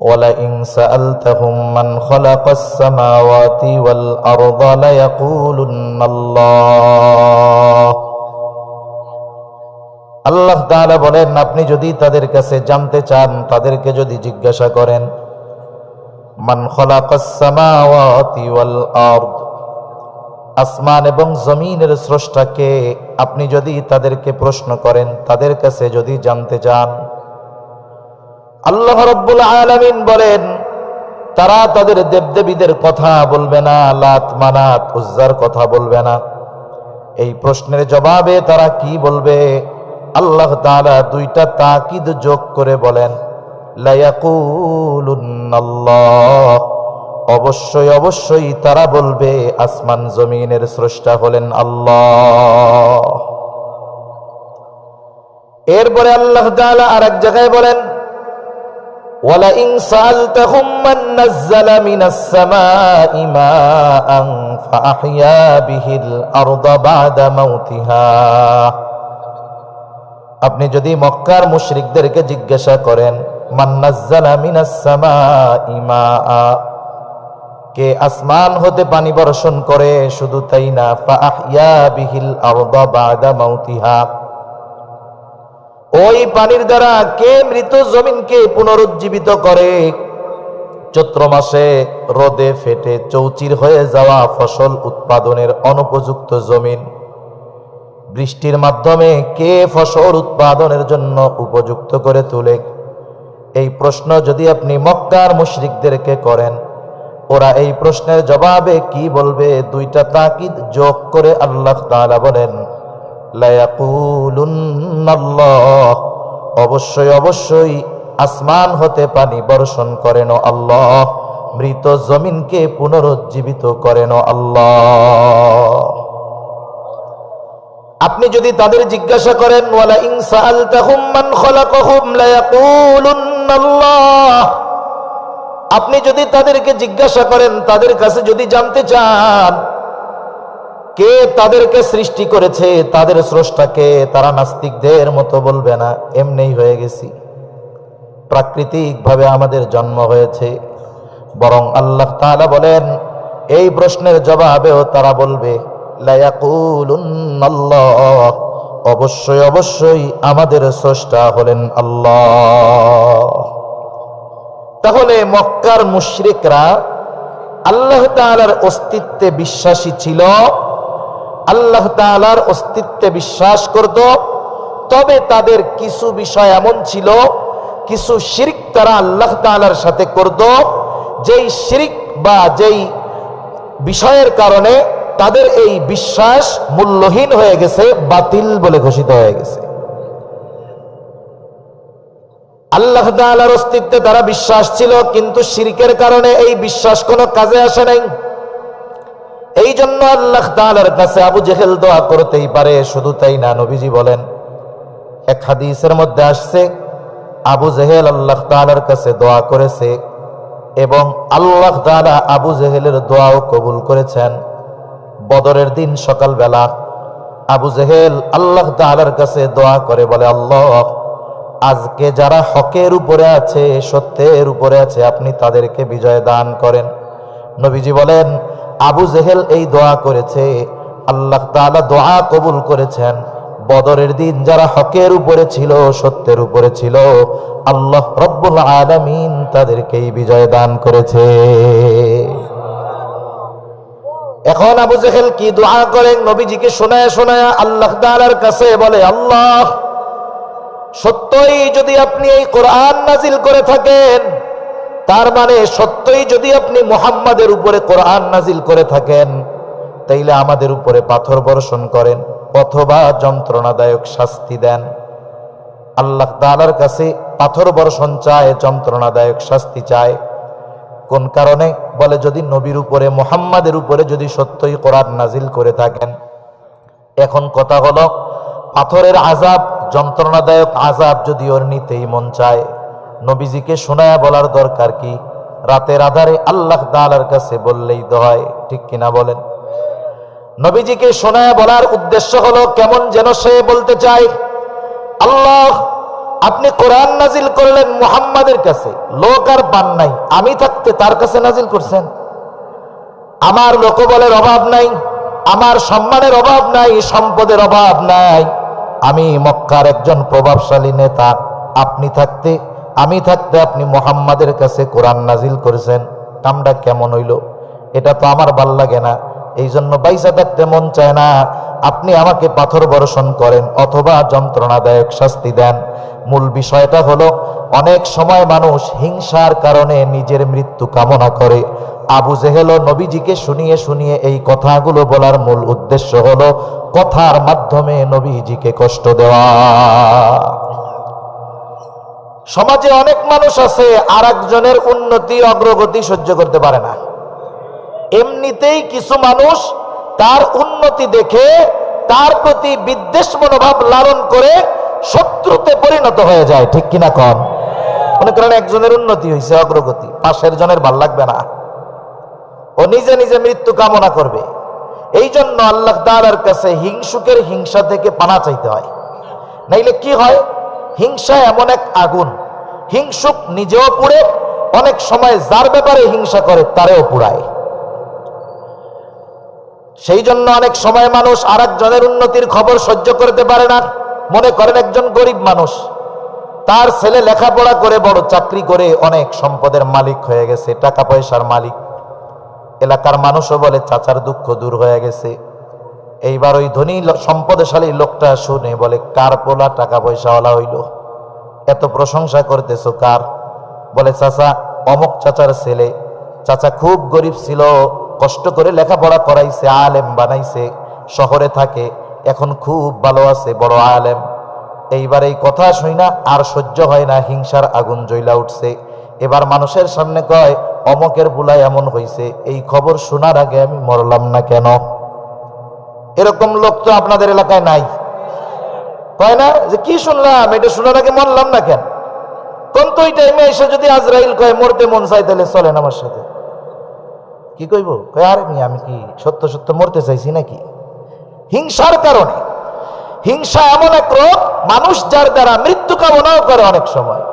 ওয়ালাইন সাআলতাহুম মান খালাকাস সামাওয়াতি ওয়াল আরদা লায়াকুলুন্নাল্লাহ। আল্লাহ তাআলা বলেন, আপনি যদি তাদের কাছে জানতে চান, তাদেরকে যদি জিজ্ঞাসা করেন, মান খালাকাস সামাওয়াতি ওয়াল আরদ, আসমান এবং জমিনের স্রষ্টাকে আপনি যদি তাদেরকে প্রশ্ন করেন, তাদের কাছে যদি জানতে চান, আল্লাহ রাব্বুল আলামিন বলেন, তারা তাদের দেবদেবীদের কথা বলবে না, লাত মানাত উজ্জার কথা বলবে না। এই প্রশ্নের জবাবে তারা কি বলবে? আল্লাহ তাআলা দুইটা তাকিদ যোগ করে বলেন, লায়াকুলুন্নাল্লাহ, অবশ্যই অবশ্যই তারা বলবে আসমান জমিনের স্রষ্টা হলেন আল্লাহ। এরপরে আল্লাহ তাআলা আরেক জায়গায় বলেন, ওয়ালাইন সাআলতাহুম মান নাযালা মিনাস সামাই মাআন ফাআহইয়া বিহিল আরদা বা'দা মাউতিহা। আপনি যদি মক্কার মুশরিকদেরকে জিজ্ঞাসা করেন, মান নাযালা মিনাস সামাই মাআ, কে আসমান হতে পানি বর্ষণ করে, শুধু তাই না, ফাআহইয়া বিহিল আরদা বা'দা মাউতিহা, ওই পানির দ্বারা কে মৃত জমিনকে পুনরুজ্জীবিত করে। চৈত্র মাসে রোদে ফেটে চৌচির হয়ে যাওয়া ফসল উৎপাদনের অনুপযুক্ত জমিন বৃষ্টির মাধ্যমে কে ফসল উৎপাদনের জন্য উপযুক্ত করে তোলে? এই প্রশ্ন যদি আপনি মক্কার মুশরিকদেরকে করেন, ওরা এই প্রশ্নের জবাবে কি বলবে? দুইটা তাকিদ যোগ করে আল্লাহ তাআলা বলেন, লায়াকুলুন্নাল্লাহ, অবশ্যই অবশ্যই আসমান হতে পানি বর্ষণ করেন আল্লাহ, মৃত জমিনকে পুনরুজ্জীবিত করেন আল্লাহ। আপনি যদি তাদের জিজ্ঞাসা করেন, ওয়ালাইন সাআলতাহুম মান খালাকাহুম লায়াকুলুন্নাল্লাহ, আপনি যদি তাদেরকে জিজ্ঞাসা করেন, তাদের কাছে যদি জানতে চান কে তাদেরকে সৃষ্টি করেছে, তাদের স্রষ্টাকে, তারা নাস্তিকদের মতো বলবে না এমনি হয়ে গেছি, প্রাকৃতিকভাবে আমাদের জন্ম হয়েছে। বরং আল্লাহ তাআলা বলেন, এই প্রশ্নের জবাবেও তারা বলবে, লায়াকুলুন্নাল্লাহ, অবশ্যই অবশ্যই আমাদের স্রষ্টা হলেন আল্লাহ। তাহলে মক্কার মুশরিকরা আল্লাহ তাআলার অস্তিত্বে বিশ্বাসী ছিল, আল্লাহ তাআলার অস্তিত্বে বিশ্বাস করত। তবে তাদের কিছু বিষয় এমন ছিল, কিছু শিরক তারা আল্লাহ তাআলার সাথে করত, যেই শিরক বা যেই বিষয়ের কারণে তাদের এই বিশ্বাস মূল্যহীন হয়ে গেছে, বাতিল বলে ঘোষিত হয়ে গেছে। আল্লাহ তাআলার অস্তিত্বে তারা বিশ্বাস ছিল, কিন্তু শিরকের কারণে এই বিশ্বাস কোনো কাজে আসে নাই। এই জন্য আল্লাহ তাআলার কাছে আবু জেহেল দোয়া করতেই পারে। শুধু তাই না, নবীজি বলেন, এক হাদিসের মধ্যে আসছে, আবু জেহেল আল্লাহ তাআলার কাছে দোয়া করেছে এবং আল্লাহ তাআলা আবু জেহেলের দোয়াও কবুল করেছেন। বদরের দিন সকালবেলা আবু জেহেল আল্লাহ তাআলার কাছে দোয়া করে বলে, আল্লাহ, আজকে যারা হকের উপরে আছে, সত্যের উপরে আছে, আপনি তাদেরকে বিজয় দান করেন। নবীজি বলেন, আবু জেহেল এই দোয়া করেছে, আল্লাহ তাআলা দোয়া কবুল করেছেন। বদরের দিন যারা হকের উপরে ছিল, সত্যের উপরে ছিল, আল্লাহ রব্বুল আলামিন তাদেরকেই বিজয় দান করেছে। এখন আবু জেহেল কি দোয়া করেন? নবীজিকে শোনায় শোনায় আল্লাহ তাআলার কাছে বলে, আল্লাহ, সত্যই যদি আপনি এই কোরআন নাজিল করে থাকেন, তার মানে সত্যই যদি আপনি মুহাম্মাদের উপরে কোরআন নাজিল করে থাকেন, তাইলে আমাদের উপরে পাথর বর্ষণ করেন অথবা যন্ত্রণাদায়ক শাস্তি দেন। আল্লাহ তাআলার কাছে পাথর বর্ষণ চায়, যন্ত্রণাদায়ক শাস্তি চায়। কোন কারণে? বলে, যদি নবীর উপরে, মুহাম্মাদের উপরে যদি সত্যই কোরআন নাজিল করে থাকেন। এখন কথা হলো, পাথরের আযাব, যন্ত্রণাদায়ক আযাব যদি ওর নিতেই মন চায়, নবীজিকে শোনায়া বলার দরকার কি? রাতের আধারে আল্লাহ তাআলার কাছে বললেই তো হয়, ঠিক কিনা বলেন? নবীজিকে শোনায়া বলার উদ্দেশ্য হলো, কেমন যেন সে বলতে চায়, আল্লাহ, আপনি কোরআন নাজিল করলেন মুহাম্মাদের কাছে, লোক আর পান নাই, আমি থাকতে তার কাছে নাজিল করছেন। আমার লোকবলের অভাব নাই, আমার সম্মানের অভাব নাই, সম্পদের অভাব নাই, আমি মক্কার একজন প্রভাবশালী নেতা, আপনি থাকতে আমি থাকতে আপনি মুহাম্মাদের কাছে কোরআন নাজিল করেছেন। কামটা কেমন হইল? এটা তো আমার ভাল লাগে না, এই জন্য বাইসা থাকতে মন চায় না। আপনি আমাকে পাথর বর্ষণ করেন অথবা যন্ত্রণাদায়ক শাস্তি দেন। মূল বিষয়টা হলো, অনেক সময় মানুষ হিংসার কারণে নিজের মৃত্যু কামনা করে। আবু জেহেল নবীজিকে শুনিয়ে শুনিয়ে এই কথাগুলো বলার মূল উদ্দেশ্য হলো কথার মাধ্যমে নবীজিকে কষ্ট দেওয়া। সমাজে অনেক মানুষ আছে আর একজনের উন্নতি অগ্রগতি সহ্য করতে পারে না। এমনিতেই কিছু মানুষ তার উন্নতি দেখে তার প্রতি বিদ্বেষ মনোভাব লালন করে শত্রুতে পরিণত হয়ে যায়, ঠিক কিনা কন? মনে করেন একজনের উন্নতি হয়েছে, অগ্রগতি, পাশের জনের ভাল লাগবে না, ও নিজে নিজে মৃত্যু কামনা করবে। এই জন্য আল্লাহ তাআলার কাছে হিংসুকের হিংসা থেকে পানা চাইতে হয়। নাইলে কি হয়, হিংসা এমন এক আগুন, হিংসুক নিজেও পুড়ে, অনেক সময় যার ব্যাপারে হিংসা করে তারেও পুড়ায়। সেই জন্য অনেক সময় মানুষ আর একজনের উন্নতির খবর সহ্য করতে পারে না। মনে করেন একজন গরিব মানুষ, তার ছেলে লেখাপড়া করে বড় চাকরি করে অনেক সম্পদের মালিক হয়ে গেছে, টাকা পয়সার মালিক। এলাকার মানুষও বলে চাচার দুঃখ দূর হয়ে গেছে। এইবার ওই ধনী সম্পদশালী লোকটা শুনে বলে, কার পোলা টাকা পয়সাওয়ালা হইল? এত প্রশংসা করতেছো কার? বলে, চাচা অমুক চাচার ছেলে। চাচা খুব গরিব ছিল, কষ্ট করে লেখাপড়া করাইছে, আলেম বানাইছে, শহরে থাকে, এখন খুব ভালো আছে, বড় আলেম। এইবার এই কথা শুই না আর সহ্য হয় না, হিংসার আগুন জ্বলা উঠছে। এবার মানুষের সামনে কয়, অমকের বুলাই এমন হইছে, এই খবর শোনার আগে আমি মরলাম না কেন? এরকম লোক তো আপনাদের এলাকায় নাই, কয় না যে কি শুনলাম, এটা শোনার আগে মরলাম না কেন? কোন তো ওই টাইমে এসে যদি আজরাইল কয় মরতে মন চাই, তাহলে চলেন আমার সাথে, কি কইব? কয়, আরে আমি কি সত্য সত্য মরতে চাইছি নাকি? হিংসার কারণে। হিংসা এমন এক রোগ, মানুষ যার দ্বারা মৃত্যু কামনাও করে অনেক সময়।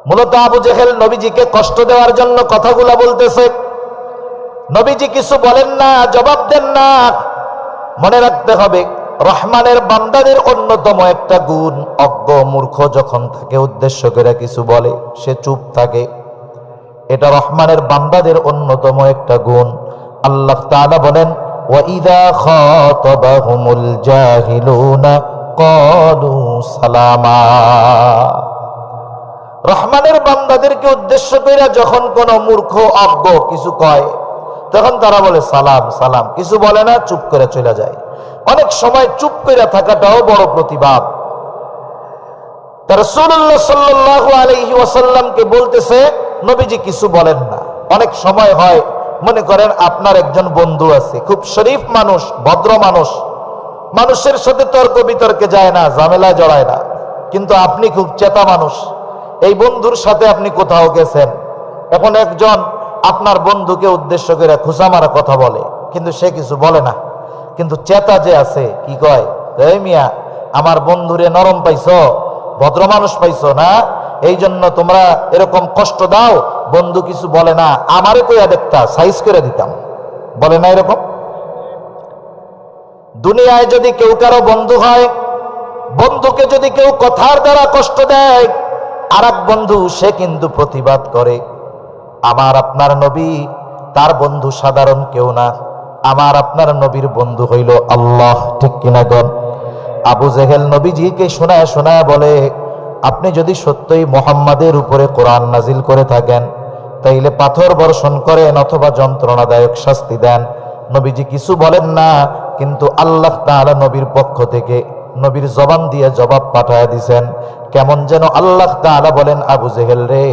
মূলত আবু জেহেল নবীজিকে কষ্ট দেওয়ার জন্য কথাগুলা বলতেছে। নবীজি কিছু বলেন না, জবাব দেন না। মনে রাখতে হবে, রহমানের বান্দাদের অন্যতম একটা গুণ, অজ্ঞ মূর্খ যখন তাকে উদ্দেশ্য করে কিছু বলে সে চুপ থাকে। এটা রহমানের বান্দাদের অন্যতম একটা গুণ। আল্লাহ তাআলা বলেন, ওয়াইদা খাতাবাহুমুল জাহিলুনা ক্বালু সালামা। রহমানের বান্দাদেরকে উদ্দেশ্য করে যখন কোন মূর্খ অজ্ঞ কিছু কয়, তখন তারা বলে সালাম সালাম, কিছু বলে না, চুপ করে চলে যায়। অনেক সময় চুপ করে থাকাটাও বড় প্রতিবাদ। রাসূলুল্লাহ সাল্লাল্লাহু আলাইহি ওয়াসাল্লামকে বলতেছে, নবীজি কিছু বলেন না। অনেক সময় হয়, মনে করেন আপনার একজন বন্ধু আছে, খুব শরীফ মানুষ, ভদ্র মানুষ, মানুষের সাথে তর্ক বিতর্কে যায় না, ঝামেলায় জড়ায় না, কিন্তু আপনি খুব চেতা মানুষ। এই বন্ধুর সাথে আপনি কোথাও গেছেন, এখন একজন আপনার বন্ধুকে উদ্দেশ্য করে খুশা মারা কথা বলে, কিন্তু সে কিছু বলে না, কিন্তু চেতা যে আছে কি কয়, এই মিয়া আমার বন্ধুরে নরম পাইছো, ভদ্র মানুষ পাইছো না, এই জন্য তোমরা এরকম কষ্ট দাও। বন্ধু কিছু বলে না, আমারে কইয়া দেখতা, সাইজ করে দিতাম, বলে না এরকম? দুনিয়ায় যদি কেউ কারো বন্ধু হয়, বন্ধুকে যদি কেউ কথার দ্বারা কষ্ট দেয়, আর এক বন্ধু সে কিন্তু প্রতিবাদ করে। আমার আপনার নবী, তার বন্ধু সাধারণ কেউ না, আমার আপনার নবীর বন্ধু হইল আল্লাহ, ঠিক কিনা গণ? আবু জেহেল নবীজিকে শোনায় শোনায় বলে, আপনি যদি সত্যই মুহাম্মাদের উপরে কোরআন নাজিল করে থাকেন, তাইলে পাথর বর্ষণ করেন অথবা যন্ত্রণাদায়ক শাস্তি দেন। নবীজি কিছু বলেন না, কিন্তু আল্লাহ তাআলা নবীর পক্ষ থেকে নবীর জবান দিয়ে জবাব পাঠায় দিছেন। কেমন যেন আল্লাহ তাআলা বলেন, আবু জেহেল রে,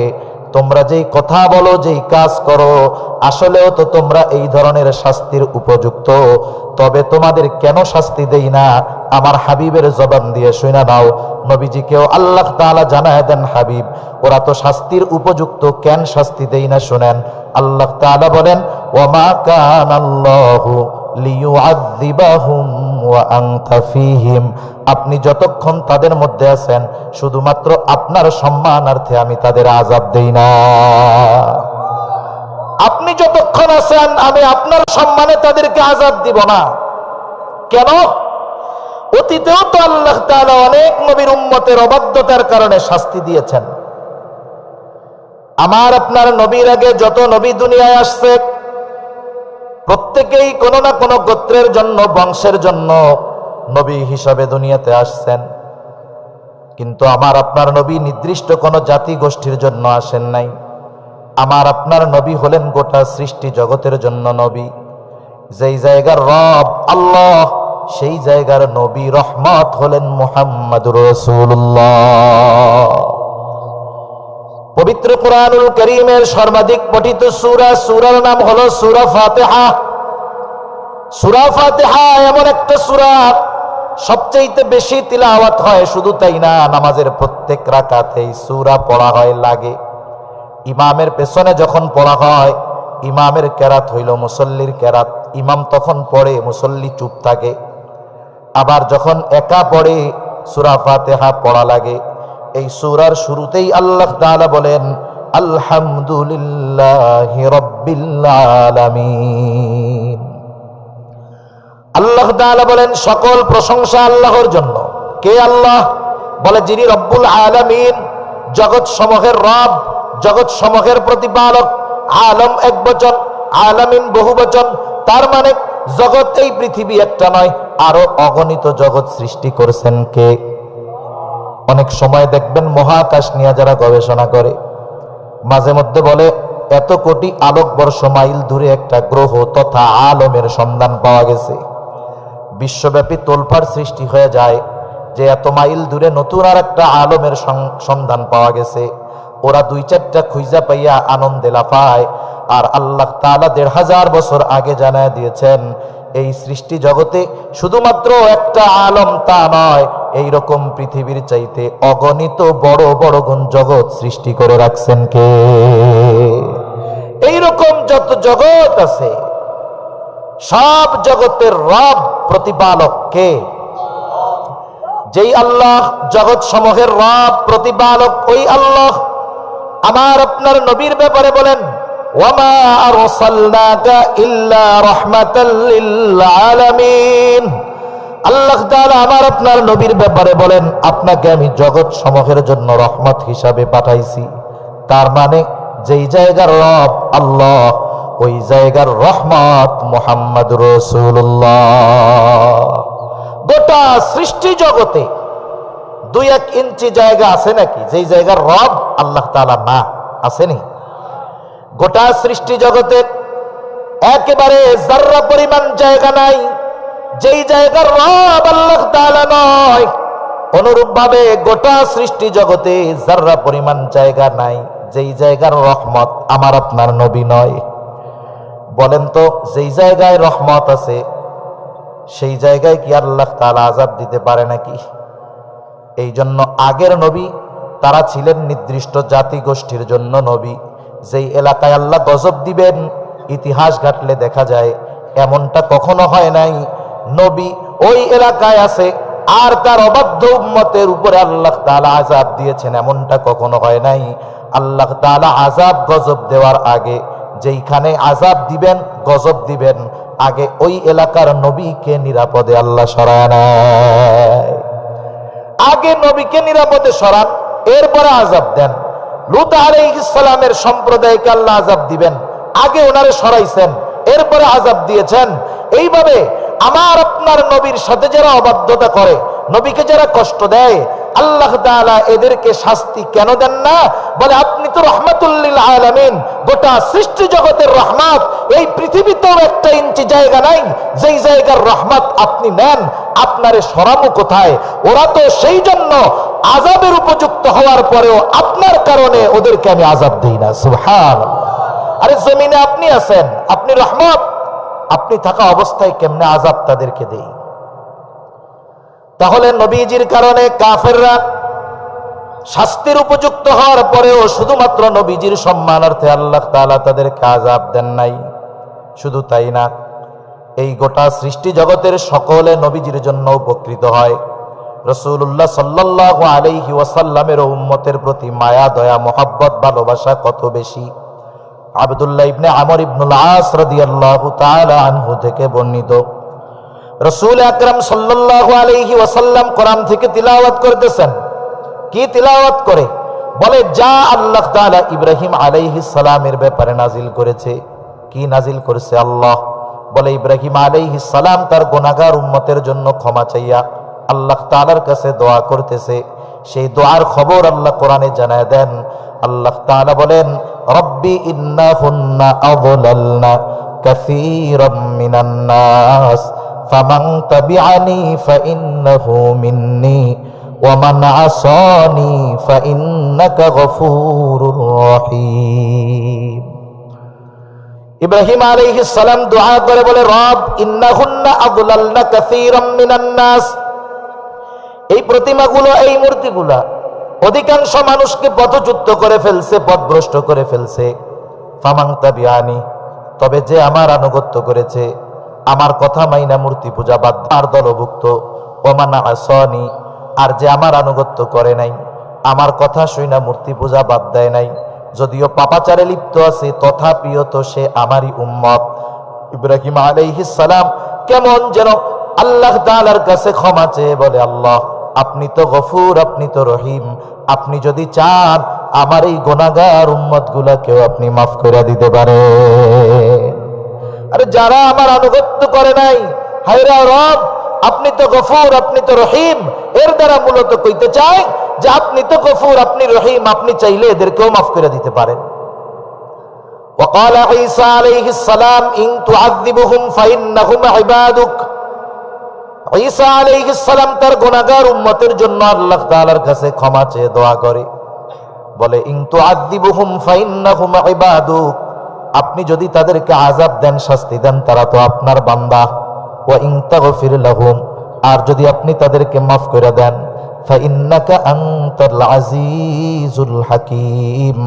তোমরা যেই কথা বলো, যেই কাজ করো, আসলেও তো তোমরা এই ধরনের শাস্তির উপযুক্ত। তবে তোমাদের কেন শাস্তি দেই না, আমার হাবিবের জবান দিয়ে শুনে নাও। নবীজিকেও আল্লাহ তাআলা জানায় দেন, হাবিব, ওরা তো শাস্তির উপযুক্ত, কেন শাস্তি দেই না শুনেন। আল্লাহ তাআলা বলেন, ওয়ামা কানাল্লাহু লিয়ুআযযিবাহুম ওয়া আনতা ফীহিম আপনি যতক্ষণ তাদের মধ্যে আছেন শুধুমাত্র আপনার সম্মানার্থে আমি তাদের আযাব দেই না। আপনি যতক্ষণ আছেন আমি আপনার সম্মানে তাদেরকে আযাব দিব না। কেন? অতীতেও তো আল্লাহ তাআলা অনেক নবীর উম্মতের অবাধ্যতার কারণে শাস্তি দিয়েছেন। আমার আপনার নবীর আগে যত নবী দুনিয়ায় আসছে প্রত্যেকেই কোনো না কোনো গোত্রের জন্য, বংশের জন্য নবী হিসাবে দুনিয়াতে আসছেন। কিন্তু আমার আপনার নবী নির্দিষ্ট কোনো জাতি গোষ্ঠীর জন্য আসেন নাই। আমার আপনার নবী হলেন গোটা সৃষ্টি জগতের জন্য নবী। যেই জায়গার রব আল্লাহ, সেই জায়গার নবী রহমত হলেন মুহাম্মাদুর রাসূলুল্লাহ। পবিত্র কুরআনুল কারীমের সর্বাধিক পঠিত সূরার নাম হলো সূরা ফাতিহা। সূরা ফাতিহা এমন একটা সূরা সবচেয়ে বেশি তিলাওয়াত হয়। শুধু তাই না, নামাজের প্রত্যেক রাকাতে এই সূরা পড়া হয় লাগে। ইমামের পেছনে যখন পড়া হয়, ইমামের কেরাত হইল মুসল্লির কেরাত। ইমাম তখন পড়ে, মুসল্লি চুপ থাকে। আবার যখন একা পড়ে সূরা ফাতিহা পড়া লাগে। এই সূরার শুরুতেই আল্লাহ তাআলা বলেন আলহামদুলিল্লাহি রাব্বিল আলামিন। আল্লাহ তাআলা বলেন সকল প্রশংসা আল্লাহর জন্য। কে আল্লাহ? বলে যিনি রব্বুল আলামিন, জগৎ সমূহের রব, জগৎ সমূহের প্রতিপালক। আলম এক বচন, আলামিন বহু বচন। তার মানে জগৎ এই পৃথিবী একটা নয়, আরো অগণিত জগৎ সৃষ্টি করেছেন কে? অনেক সময় দেখবেন মহাকাশ নিয়ে যারা গবেষণা করে মাঝে মধ্যে বলে এত কোটি আলোকবর্ষ মাইল দূরে একটা গ্রহ তথা আলমের সন্ধান পাওয়া গেছে। বিশ্বব্যাপী তোলপাড় সৃষ্টি হয়ে যায় যে এত মাইল দূরে নতুন আর একটা আলমের সন্ধান পাওয়া গেছে। ওরা দুই চারটা খুঁজা পাইয়া আনন্দে লাফায়। আর আল্লাহ তাআলা ১৫০০ বছর আগে জানায় দিয়েছেন এই সৃষ্টি জগতে শুধুমাত্র একটা আলম তা নয়, এইরকম পৃথিবীর চাইতে অগণিত বড় বড় গুণ জগৎ সৃষ্টি করে রাখছেন কে? এইরকম যত জগৎ আছে সব জগতের রব প্রতিপালক কে? যেই আল্লাহ জগৎ সমূহের রব প্রতিপালক, ওই আল্লাহ আমার আপনার নবীর ব্যাপারে বলেন ওয়ামা আরসালনাকা ইল্লা রাহমাতাল লিল আলামিন। আল্লাহ তাআলা আমার আপনার নবীর ব্যাপারে বলেন আপনাকে আমি জগৎ সমূহের জন্য রহমত হিসাবে পাঠাইছি। তার মানে যেই জায়গার রব আল্লাহ, ওই জায়গার রহমত মুহাম্মাদুর রাসূলুল্লাহ। গোটা সৃষ্টি জগতে ২-১ ইঞ্চি জায়গা আছে নাকি যেই জায়গার রব আল্লাহ তাআলা না? আসেনি? গোটা সৃষ্টি জগতে একেবারে যাররা পরিমাণ জায়গা নাই যেই জায়গার রব আল্লাহ তাআলা নয়। অনুরূপ ভাবে গোটা সৃষ্টি জগতে যাররা পরিমাণ জায়গা নাই যেই জায়গার রহমত আমার আপনার নবী নয়। বলেন তো যেই জায়গায় রহমত আছে সেই জায়গায় কি আল্লাহ তাআলা আযাব দিতে পারে নাকি? এই জন্য আগের নবী তারা ছিলেন নির্দিষ্ট জাতি গোষ্ঠীর জন্য নবী। যেই এলাকায় আল্লাহ গজব দিবেন ইতিহাস ঘাটলে দেখা যায় এমনটা কখনো হয় নাই। নবী ওই এলাকায় আছে আর তার অবাধ্য উম্মতের উপরে আল্লাহ তাআলা আযাব দিয়েছেন, এমনটা কখনো হয় নাই। আল্লাহ তাআলা আযাব গজব দেওয়ার আগে যেইখানে আযাব দিবেন, গজব দিবেন, আগে ওই এলাকার নবীকে নিরাপদে আল্লাহ সরায় নেয়। আগে নবীকে নিরাপদে সরান, এরপরে আযাব দেন। লূত আলাইহিস সালামের সম্প্রদায়কে আল্লাহ আযাব দিবেন, আগে ওনারে সরাইছেন, এরপরে আযাব দিয়েছেন। এইভাবে আমার আপনার নবীর সাথে যারা অবাধ্যতা করে, নবীকে যারা কষ্ট দেয়, আল্লাহ তাআলা এদেরকে শাস্তি কেন দেন না? বলে আপনি তো রহমাতুল লিল আলামিন, গোটা সৃষ্টি জগতের রহমত। এই পৃথিবীতেও ১ ইঞ্চি জায়গা নাই যেই জায়গার রহমত আপনি নেন, আপনারে সরাবো কোথায়? ওরা তো সেই জন্য আযাবের উপযুক্ত হওয়ার পরেও আপনার কারণে ওদেরকে আমি আযাব দেই না। সুবহানাল্লাহ। আরে জমিনে আপনি আছেন, আপনি রহমত, আপনি থাকা অবস্থায় কেমনে আযাব তাদেরকে দেই? তাহলে নবীজির কারণে কাফেররা শাস্তির উপযুক্ত হওয়ার পরেও শুধুমাত্র নবীজির সম্মানার্থে আল্লাহ তাআলা তাদেরকে আযাব দেন নাই। শুধু তাই না, এই গোটা সৃষ্টি জগতের সকলে নবীজির জন্য উপকৃত হয়। রাসূলুল্লাহ সাল্লাল্লাহু আলাইহি ওয়াসাল্লামের উম্মতের প্রতি মায়া দয়া মোহাব্বত ভালোবাসা কত বেশি। আব্দুল্লাহ ইবনে আমর ইবনুল আস রাদিয়াল্লাহু তাআলা আনহু থেকে বর্ণিত, রাসূল আকরাম সাল্লাল্লাহু আলাইহি ওয়াসাল্লাম কোরআন থেকে তিলাওয়াত করতেছেন। কি তিলাওয়াত করে? বলে যা আল্লাহ তাআলা ইব্রাহিম আলাইহিস সালামের ব্যাপারে নাজিল করেছে। কি নাজিল করেছে আল্লাহ? বলে ইব্রাহিম আলাইহিস সালাম তার গুনাহগার উম্মতের জন্য ক্ষমা চাইয়া আল্লাহ তাআলার কাছে দোয়া করতেছে। সেই দোয়ার খবর আল্লাহ কোরআনে জানায় দেন। আল্লাহ তাআলা বলেন, রব্বি ইন্নাহুন্না আযলালনা কাসীরাম মিনান নাস ফামান তাবিআনি ফাইন্নাহু মিন্নি ওয়া মান আসানি ফাইন্নাকা গফুরুর রহিম। ইব্রাহিম আলাইহিস সালাম দোয়া করে বলে, রব ইন্নাহুন্না আযলালনা কাসীরাম মিনান নাস, এই প্রতিমাগুলো, এই মূর্তিগুলা অধিকাংশ মানুষকে পথচ্যুত করে ফেলছে, পথভ্রষ্ট করে ফেলছে। ফামান তাবিআনি, তবে যে আমার আনুগত্য করেছে, আমার কথা মাইনা মূর্তি পূজা বাদ আর দলভুক্ত। ওয়া মান আসানি, আর যে আমার আনুগত্য করে নাই, আমার কথা শুইনা মূর্তি পূজা বাদ দেয় নাই, যদিও পাপাচারে লিপ্ত আছে তথাপিও তো সে আমারই উম্মত। ইব্রাহিম আলাইহিস সালাম কেমন যেন আল্লাহ তাআলার কাছে ক্ষমা চেয়ে বলে, আল্লাহ আপনি তো গফুর, আপনি তো রহিম, আপনি যদি চান আমার এই গুনাহগার উম্মত গুলাকেও আপনি মাফ করে দিতে পারেন। আরে যারা আমার আনুগত্য করে নাই, হায়রা রব আপনি তো গফুর, আপনি তো রহিম, এর দ্বারা মূলত কইতে চায় যে আপনি তো গফুর, আপনি রহিম, আপনি চাইলে এদেরকেও মাফ করে দিতে পারেন। وقال عيسى عليه السلام إن تعذبهم فإنهم عبادك। ঈসা আলাইহিস সালাম তার গুনাহগার উম্মতের জন্য আল্লাহ তাআলার কাছে ক্ষমা চেয়ে দোয়া করে, বলে ইন তুআযিবুহুম ফাইন্নাহুম ইবাদুক, আপনি যদি তাদেরকে আযাব দেন, শাস্তি দেন, তারা তো আপনার বান্দা। ওয়া ইন তাগফির লাহুম, আর যদি আপনি তাদেরকে মাফ করে দেন, ফাইন্নাকা আনতাল আজিজুল হাকীম,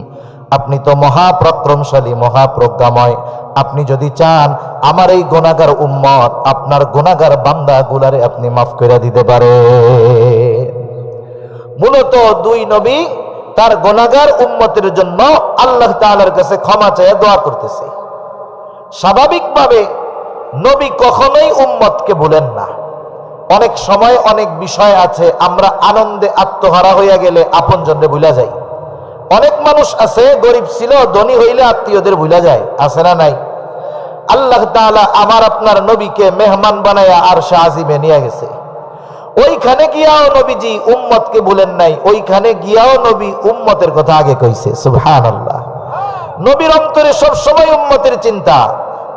আপনি তো মহাপরাক্রমশালী, মহাপ্রজ্ঞাময়। আপনি যদি চান আমার এই গুনাহগার উম্মত, আপনার গুনাহগার বান্দা গুলারে আপনি মাফ করে দিতে পারেন। মূলত দুই নবী তার গুনাহগার উম্মতের জন্য আল্লাহ তাআলার কাছে ক্ষমা চেয়ে দোয়া করতেছে। স্বাভাবিকভাবে নবী কখনোই উম্মতকে ভুলেন না। অনেক সময় অনেক বিষয় আছে আমরা আনন্দে আত্মহারা হইয়া গেলে আপনজনরে ভুলা যাই। অনেক মানুষ আছে গরিব ছিল, ধনী হইলে আত্মীয়দের ভুলা যায়, আছে না নাই? আল্লাহ তাআলা আমার আপনার নবীকে মেহমান বানায়া আরশে আজিমে নিয়ে গেছে। ওইখানে গিয়াও নবীজি উম্মতকে ভুলেন নাই, ওইখানে গিয়াও নবী উম্মতের কথা আগে কইছে। সুবহানাল্লাহ। নবীর অন্তরে সব সময় উম্মতের চিন্তা,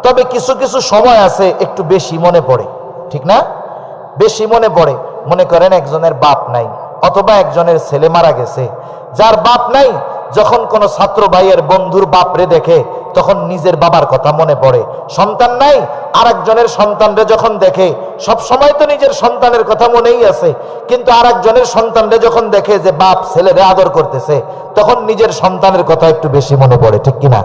তবে কিছু কিছু সময় আছে একটু বেশি মনে পড়ে, ঠিক না? বেশি মনে পড়ে। মনে করেন একজনের বাপ নাই, অথবা একজনের ছেলে মারা গেছে। যার বাপ নাই, যখন কোন ছাত্র ভাইয়ের বন্ধুর বাপরে দেখে তখন নিজের বাবার কথা মনে পড়ে। সন্তান নাই, আরেকজনের সন্তানরে যখন দেখে, সব সময় তো নিজের সন্তানের কথা মনেই আছে, কিন্তু আরেকজনের সন্তানরে যখন দেখে যে বাপ ছেলেরে আদর করতেছে, তখন নিজের সন্তানের কথা একটু বেশি মনে পড়ে, ঠিক কিনা?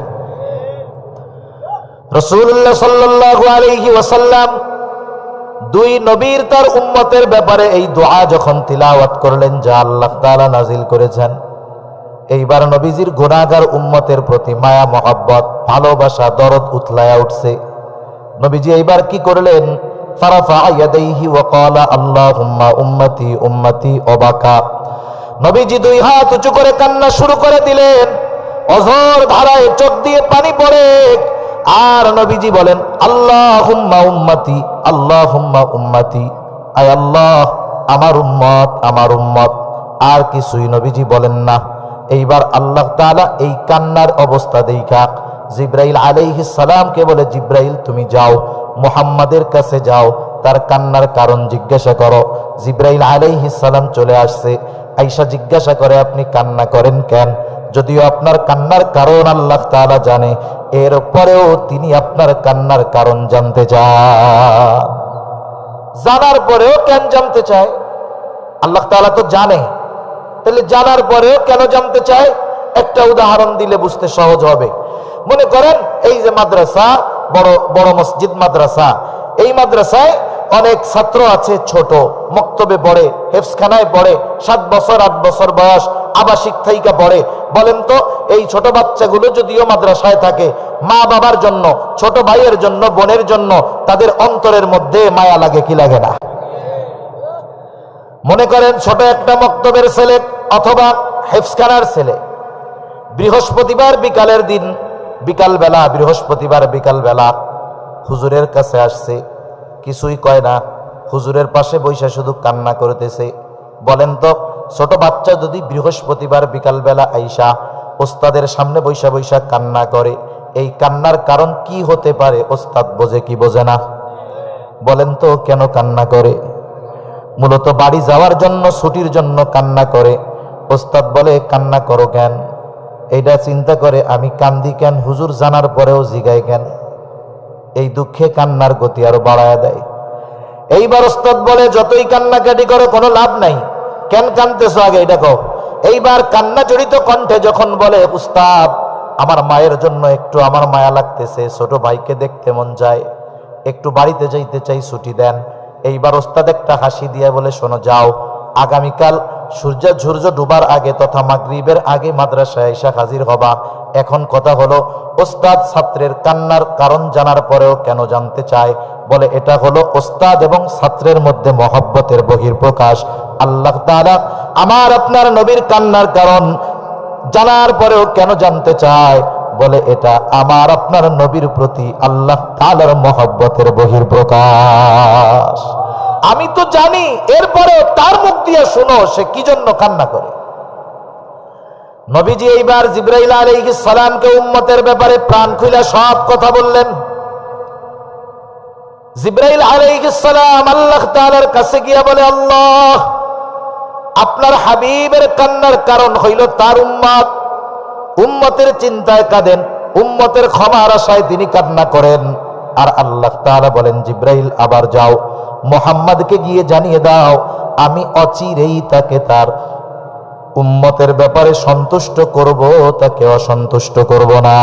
রাসূলুল্লাহ সাল্লাল্লাহু আলাইহি ওয়াসাল্লাম দুই নবীর তার উম্মতের ব্যাপারে এই দোয়া যখন তিলাওয়াত করলেন যা আল্লাহ তাআলা নাজিল করেছেন, এইবার নবীজির গুনাহগার উম্মতের প্রতি মায়া মহব্বত, ভালোবাসা, দরদ উতলায়া উঠছে। নবীজি এইবার কি করলেন? ফারাফা ইয়াদাইহি ওয়া ক্বালা আল্লাহুম্মা উম্মতি উম্মতি ওয়াবাকা। নবীজি দুই হাত উঁচু করে কান্না শুরু করে দিলেন। অঝর ধারায় চোখ দিয়ে পানি পড়ে। আর নবীজি বলেন আল্লাহুম্মা উম্মতি, আল্লাহুম্মা উম্মতি, আয় আল্লাহ আমার উম্মত, আমার উম্মত। আর কিছুই নবীজি বলেন না। এইবার আল্লাহ তাআলা এই কান্নার অবস্থা দেখা জিবরাইল আলাইহিস সালামকে বলে, জিবরাইল তুমি যাও মুহাম্মাদের কাছে যাও, তার কান্নার কারণ জিজ্ঞাসা করো। জিবরাইল আলাইহিস সালাম চলে আসছে, আয়েশা জিজ্ঞাসা করে আপনি কান্না করেন কেন? যদিও আপনার কান্নার কারণ আল্লাহ তাআলা জানে, এরপরেও তিনি আপনার কান্নার কারণ জানতে চান। জানার পরেও কেন জানতে চায়? আল্লাহ তাআলা তো জানে, তাহলে জানার পরেও কেন জানতে চায়? একটা উদাহরণ দিলে বুঝতে সহজ হবে। মনে করেন এই যে মাদ্রাসা, বড় বড় মসজিদ মাদ্রাসা, এই মাদ্রাসায় অনেক ছাত্র আছে ছোট, মক্তবে পড়ে, হেফজখানায় পড়ে, 7 বছর 8 বছর বয়স, আবাসিক থাইকা পড়ে। বলেন তো এই ছোট বাচ্চাগুলো যদিও মাদ্রাসায় থাকে, মা বাবার জন্য, ছোট ভাইয়ের জন্য, বোনের জন্য তাদের অন্তরের মধ্যে মায়া লাগে কি লাগে না? মনে করেন ছোট একটা মক্তবের ছেলে অথবা হেফজখানার ছেলে, বৃহস্পতিবার বিকালের দিন, বিকালবেলা, বৃহস্পতিবার বিকালবেলা হুজুরের কাছে আসছে, কিছুই কয় না, হুজুরের পাশে বৈশা শুধু কান্না করতেছে। বলেন তো ছোট বাচ্চা যদি বৃহস্পতিবার বিকালবেলা আইসা ওস্তাদের সামনে বৈশা বৈশা কান্না করে, এই কান্নার কারণ কি হতে পারে? ওস্তাদ বোঝে কি বোঝে না? বলেন তো কেন কান্না করে? মূলত বাড়ি যাওয়ার জন্য, ছুটির জন্য কান্না করে। ওস্তাদ বলে কান্না করো কেন? এইটা চিন্তা করে আমি কান্দি কেন, হুজুর জানার পরেও জিগায় কেন? এই দুঃখে কান্নার গতি আরো বাড়ায় দেয়। এইবার ওস্তাদ বলে যতই কান্নাকাটি করো কোনো লাভ নাই, কেন কান্দতেছো আগে এটা কও। এইবার কান্না জড়িত কণ্ঠে যখন বলে উস্তাদ আমার মায়ের জন্য একটু আমার মায়া লাগতেছে, ছোট ভাইকে দেখতে মন যায়, একটু বাড়িতে যাইতে চাই, ছুটি দেন। এইবার ওস্তাদ একটা হাসি দিয়ে বলে শোনো যাও, আগামীকাল সূর্য ডুবার আগে তথা মাগরিবের আগে মাদ্রাসায় এসে হাজির হবা। এখন কথা হলো ওস্তাদ ছাত্রের কান্নার কারণ জানার পরেও কেন জানতে চায়? বলে এটা হলো ওস্তাদ এবং ছাত্রের মধ্যে মহব্বতের বহিঃপ্রকাশ। আল্লাহ তাআলা আমার আপনার নবীর কান্নার কারণ জানার পরেও কেন জানতে চায়? বলে এটা আমার আপনার নবীর প্রতি আল্লাহ তাআলার মহব্বতের বহিঃপ্রকাশ। আমি তো জানি, এরপরেও তার মুখ দিয়ে শুনো সে কি জন্য কান্না করে। নবীজি এইবার জিবরাইল আলাইহিস সালামকে উম্মতের ব্যাপারে প্রাণ খুলে সব কথা বললেন। জিবরাইল আলাইহিস সালাম আল্লাহ তাআলার কাছে গিয়ে বলে আল্লাহ আপনার হাবিবের কান্নার কারণ হইল তার উম্মত, উম্মতের চিন্তায় কাঁদেন, উম্মতের ক্ষমার আশায় তিনি কান্না করেন। আর আল্লাহ তাআলা বলেন জিবরাইল আবার যাও মুহাম্মদকে গিয়ে জানিয়ে দাও আমি অচিরেই তাকে তার উম্মতের ব্যাপারে সন্তুষ্ট করব, তাকে অসন্তুষ্ট করব না।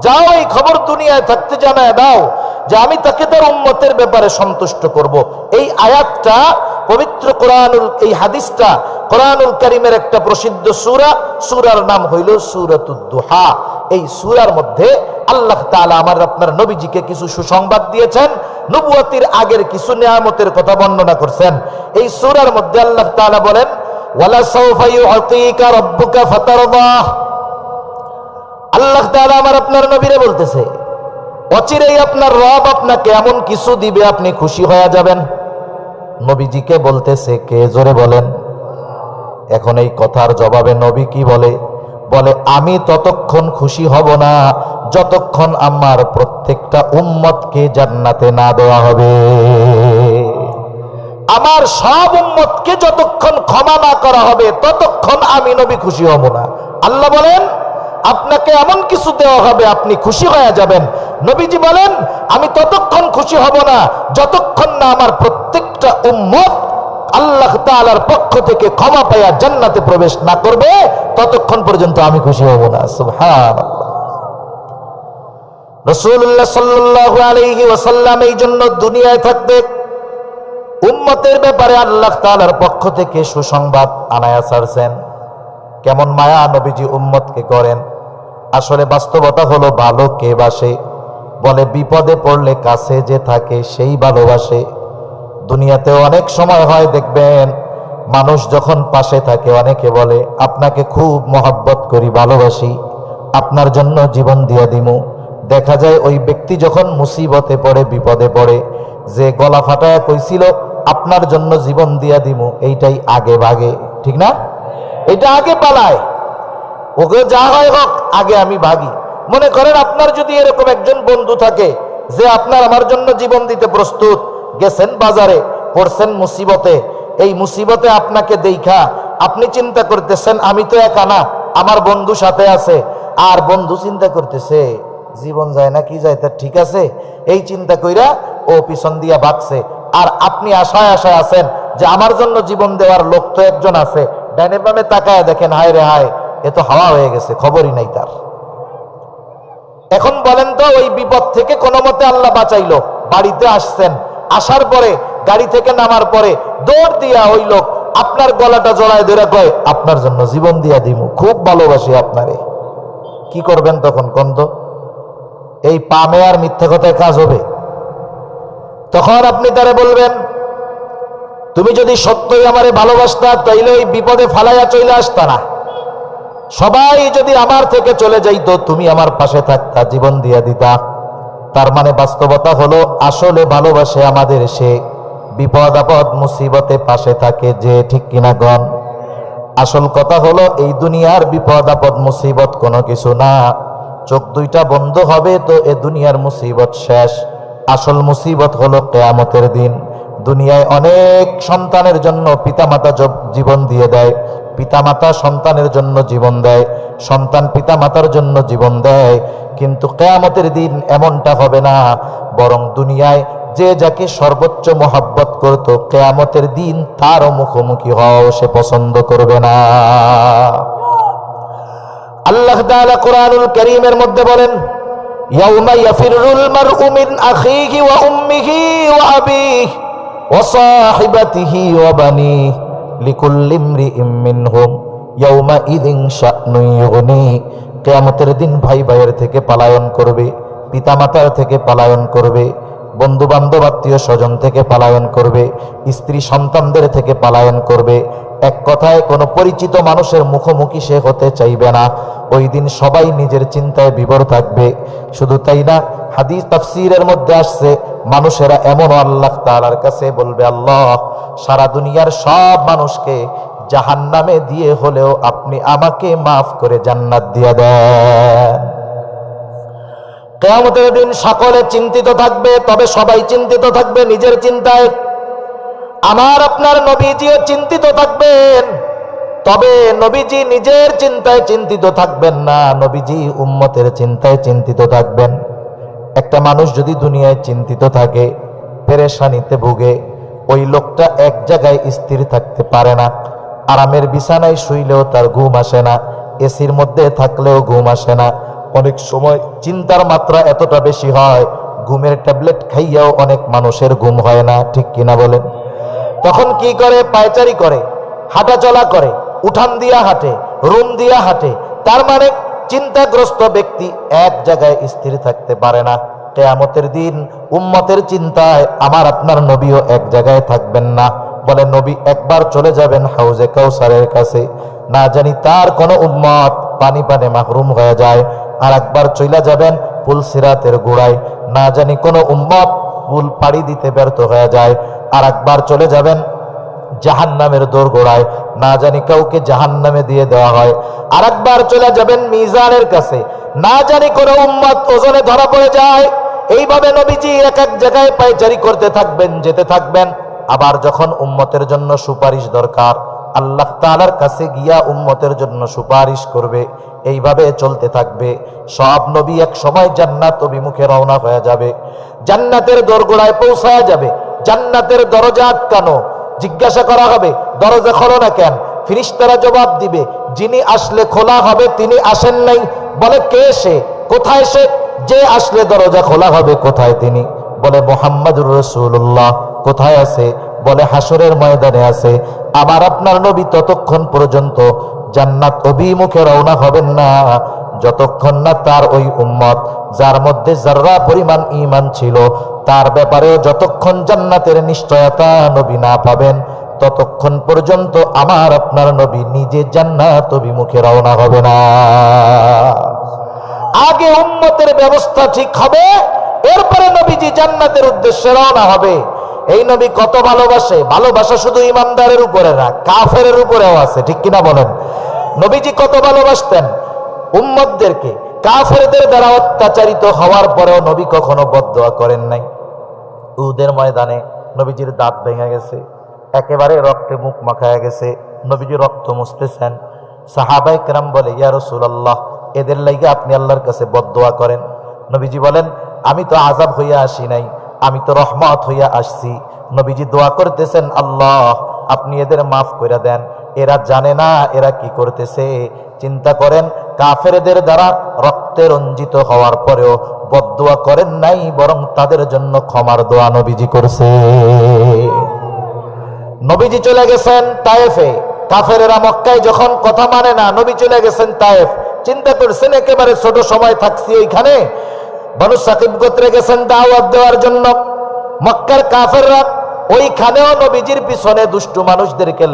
যাও এই খবর দুনিয়ায় থাকতে জানায় দাও যে আমি তাকে তার উম্মতের ব্যাপারে সন্তুষ্ট করব। এই আয়াতটা পবিত্র কোরআনুল, এই হাদিসটা কোরআনুল কারীমের একটা প্রসিদ্ধ সূরা, সূরার নাম হইল সূরাতুদ দুহা। এই সূরার মধ্যে আল্লাহ তাআলা আমার আপনার নবীজিকে কিছু সুসংবাদ দিয়েছেন, নবুয়তির আগের কিছু নিয়ামতের কথা বর্ণনা করছেন। এই সূরার মধ্যে আল্লাহ তাআলা বলেন ওয়ালা সাওফা ইউতিকা রাব্বুকা ফাতারদা। আল্লাহ তাআলা আমার আপনার নবীরে বলতেছে অচিরেই আপনার রব আপনাকে এমন কিছু দিবে আপনি খুশি হয়ে যাবেন। নবীজিকে বলতেছে কে? জোরে বলেন। এখন এই কথার জবাবে নবী কি বলে? বলে আমি ততক্ষণ খুশি হব না যতক্ষণ আমার প্রত্যেকটা উম্মতকে জান্নাতে না দেওয়া হবে। আমার সব উম্মতকে যতক্ষণ ক্ষমা না করা হবে ততক্ষণ আমি নবী খুশি হব না। আল্লাহ বলেন আপনাকে এমন কিছু দেওয়া হবে আপনি খুশি হয়ে যাবেন। নবীজি বলেন আমি ততক্ষণ খুশি হব না যতক্ষণ না আমার প্রত্যেকটা উম্মত আল্লাহ তাআলার পক্ষ থেকে ক্ষমা পাইয়া জান্নাতে প্রবেশ না করবে, ততক্ষণ পর্যন্ত আমি খুশি হব না। সুবহানাল্লাহ। রাসূলুল্লাহ সাল্লাল্লাহু আলাইহি ওয়াসাল্লাম এই জন্য দুনিয়ায় থাকতে উম্মতের ব্যাপারে আল্লাহ তাআলার পক্ষ থেকে সুসংবাদ আনায়া ছাড়ছেন। কেমন মায়া নবীজি উম্মতকে করেন। আসলে বাস্তবতা হলো ভালো কে বাসে? বলে বিপদে পড়লে কাছে যে থাকে সেই ভালোবাসে। দুনিয়াতে অনেক সময় হয় দেখবেন মানুষ যখন পাশে থাকে অনেকে বলে আপনাকে খুব মহব্বত করি, ভালোবাসি, আপনার জন্য জীবন দিয়া দিমু। দেখা যায় ওই ব্যক্তি যখন মুসিবতে পড়ে, বিপদে পড়ে, যে গলা ফাটায় কইছিল আপনার জন্য জীবন দিয়া দিমু, এইটাই আগে ভাগে, ঠিক না? এটা আগে পালায়, ওকে যা হয় হোক আগে আমি ভাগি। মনে করেন আপনার যদি এরকম একজন বন্ধু থাকে যে আপনার আমার জন্য জীবন দিতে প্রস্তুত, গেছেন বাজারে, পড়ছেন মুসিবতে, এই মুসিবতে আপনাকে দেখা আপনি চিন্তা করতেছেন আমি তো একা না, আমার বন্ধু সাথে আছে, আর বন্ধু চিন্তা করতেছে জীবন যায় না কি যায় তার ঠিক আছে, এই চিন্তা কইরা ও পিছন দিয়া ভাগছে। আর আপনি আশায় আশায় আছেন যে আমার জন্য জীবন দেওয়ার লোক তো একজন আছে, ডাইনে বামে তাকায় দেখেন হায় রে হায় এ তো হাওয়া হয়ে গেছে, খবরই নাই তার। এখন বলেন তো ওই বিপদ থেকে কোনো মতে আল্লাহ বাঁচাইলো, বাড়িতে আসছেন, আসার পরে গাড়ি থেকে নামার পরে দৌড় দিয়া ওই লোক আপনার গলাটা জড়ায় ধরে কয় আপনার জন্য জীবন দিয়া দিমু, খুব ভালোবাসি আপনারে। কি করবেন তখন কন্দ? এই পামে আর মিথ্যা কথায় কাজ হবে? তখন আপনি তারে বলবেন, তুমি যদি সত্যই আমারে ভালোবাসতা তাইলে ওই বিপদে ফালাইয়া চলে আসতা না। সবাই যদি আমার থেকে চলে যাইতো, তুমি আমার পাশে থাকতা, জীবন দিয়া দিতা। তার মানে বাস্তবতা হলো আসলে ভালোবাসে আমাদের সে, বিপদ আপদ মুসিবতে পাশে থাকে যে, ঠিক কিনা গণ? আসল কথা হলো এই দুনিয়ার বিপদ আপদ মুসিবত কোনো কিছু না। চোখ দুইটা বন্ধ হবে তো এ দুনিয়ার মুসিবত শেষ। আসল মুসিবত হলো কিয়ামতের দিন। দুনিয়ায় অনেক সন্তানের জন্য পিতামাতা জীবন দিয়ে দেয়, পিতামাতা সন্তানের জন্য জীবন দেয়, সন্তান পিতামাতার জন্য জীবন দেয়, কিন্তু কিয়ামতের দিন এমনটা হবে না। বরং দুনিয়ায় যে যাকে সর্বোচ্চ মহব্বত করত, কিয়ামতের দিন তারও মুখোমুখি হওয়া সে পছন্দ করবে না। আল্লাহ তাআলা কোরআনুল কারীমের মধ্যে বলেন, ইয়াউমা ইয়াফিরুল মারউ মিন আখিহি ওয়া উম্মিহি ওয়া আবিহি ওয়া সাহিবাতিহি ওয়া বানিহি লিকুল্লি ইমরিইম মিনহুম ইয়াউমা ইযিন শা'নুন ইউগনি। কিয়ামতের দিন ভাই ভাইয়ের থেকে পলায়ন করবে, পিতামাতার থেকে পলায়ন করবে, বন্ধু বান্ধব আত্মীয় স্বজন থেকে পলায়ন করবে, স্ত্রী সন্তানদের থেকে পলায়ন করবে। এক কথায় কোনো পরিচিত মানুষের মুখোমুখি সে হতে চাইবে না। ওই দিন সবাই নিজের চিন্তায় বিভোর থাকবে। শুধু তাই না, হাদিস তাফসীরের মধ্যে আসছে, মানুষেরা এমন আল্লাহ তাআলার কাছে বলবে, আল্লাহ, সারা দুনিয়ার সব মানুষকে জাহান্নামে দিয়ে হলেও আপনি আমাকে মাফ করে জান্নাত দিয়ে দেন। কিয়ামতের দিন সকলে চিন্তিত থাকবে, তবে সবাই চিন্তিত থাকবে নিজের চিন্তায়। আমার আপনার নবীজিও চিন্তিত থাকবেন, তবে নবীজি নিজের চিন্তায় চিন্তিত থাকবেন না, নবীজি উম্মতের চিন্তায় চিন্তিত থাকবেন। একটা মানুষ যদি দুনিয়ায় চিন্তিত থাকে, পেরেশানিতে ভুগে, ওই লোকটা এক জায়গায় স্থির থাকতে পারে না। আরামের বিছানায় শুইলেও তার ঘুম আসে না, এসির মধ্যে থাকলেও ঘুম আসে না। অনেক সময় চিন্তার মাত্রা এতটা বেশি হয়, ঘুমের ট্যাবলেট খাইয়াও অনেক মানুষের ঘুম হয় না, ঠিক কিনা বলেন? তখন কি করে? পায়চারি করে, হাঁটা চলা করে, উঠান দিয়া হাঁটে, রুম দিয়া হাঁটে। তার মানে চিন্তাগ্রস্ত ব্যক্তি এক জায়গায় স্থির থাকতে পারে না। কিয়ামতের দিন উম্মতের চিন্তায় আমার আপনার নবীও এক জায়গায় থাকবেন না। বলে নবী একবার চলে যাবেন হাউজে কাউসারের কাছে, না জানি তার কোন উম্মত পানি পানে মাহরুম হয়ে যায়। আর একবার চলে যাবেন পুল সিরাতের গোড়ায়, না জানি কোন উম্মত পুল পাড়ি দিতে ব্যর্থ হয়ে যায়। আর একবার চলে যাবেন জাহান্নামের দোরগোড়ায়, না জানি কাউকে জাহান্নামে দিয়ে দেওয়া হয়। আর একবার চলে যাবেন মিজানের কাছে, না জানি কোন উম্মত ওজনে ধরা পড়ে যায়। এইভাবে নবীজি এক এক জায়গায় পায়চারি করতে থাকবেন, যেতে থাকবেন। আবার যখন উম্মতের জন্য সুপারিশ দরকার, আল্লাহ তাআলার কাছে গিয়া উম্মতের জন্য সুপারিশ করবে। এইভাবে চলতে থাকবে। সব নবী এক সময় জান্নাত অভিমুখে রওনা হয়ে যাবে, জান্নাতের দোরগোড়ায় পৌঁছায় যাবে। জান্নাতের দরজা আটকানো, জিজ্ঞাসা করা হবে দরজা খোলো না কেন? ফেরেশতারা জবাব দিবে, যিনি আসলে খোলা হবে তিনি আসেন নাই। বলে কে সে? কোথায় সে? যে আসলে দরজা খোলা হবে। কোথায় তিনি? বলে মুহাম্মাদুর রাসূলুল্লাহ। কোথায় আছে? বলে হাসরের ময়দানে আছে। আমার আপনার নবী ততক্ষণ পর্যন্ত জান্নাত অভিমুখে রওনা হবেন না, যতক্ষণ না তার ওই উম্মত যার মধ্যে যাররা পরিমাণ ঈমান ছিল, তার ব্যাপারেও যতক্ষণ জান্নাতের নিশ্চয়তা নবী না পাবেন, ততক্ষণ পর্যন্ত আমার আপনার নবী নিজে জান্নাত অভিমুখে রওনা হবে না। আগে উম্মতের ব্যবস্থা ঠিক হবে, এরপরে নবীজি জান্নাতের উদ্দেশ্যে রওনা হবে। এই নবী কত ভালোবাসে! ভালোবাসা শুধু ইমানদারের উপরে না, কাফেরের উপরেও আছে, ঠিক কিনা বলেন? নবীজি কত ভালোবাসতেন উম্মতদেরকে। কাফেরদের দ্বারা অত্যাচারিত হওয়ার পরেও নবী কখনো বদদোয়া করেন নাই। উহুদের ময়দানে নবীজির দাঁত ভেঙে গেছে, একেবারে রক্তে মুখ মাখায়া গেছে, নবীজি রক্ত মুছতেছেন। সাহাবায়ে কেরাম বলে, ইয়া রাসূলুল্লাহ, এদের লাইগা আপনি আল্লাহর কাছে বদদোয়া করেন। নবীজি বলেন, আমি তো আযাব হইয়া আসি নাই, আমি তো রহমত হইয়া আসছি। নবীজি দোয়া করতেছেন, আল্লাহ আপনি এদের মাফ করে দেন, এরা জানে না এরা কি করতেছে। চিন্তা করেন, কাফেরদের দ্বারা রক্তে রঞ্জিত হওয়ার পরেও বদদুয়া করেন নাই, বরং তাদের জন্য ক্ষমার দোয়া নবীজি করছে। নবীজি চলে গেছেন তায়েফে, কাফেরেরা মক্কায় যখন কথা মানে না, নবী চলে গেছেন তায়েফ। চিন্তা করছেন একেবারে ছোট সময় থাকছি ওইখানে, বনু সাকিব গোত্রে গেছেন দাওয়াত দেওয়ার জন্য। মক্কার কাফেররা ওইখানেও নবীজির পিছনে দুষ্টু মানুষদেরকে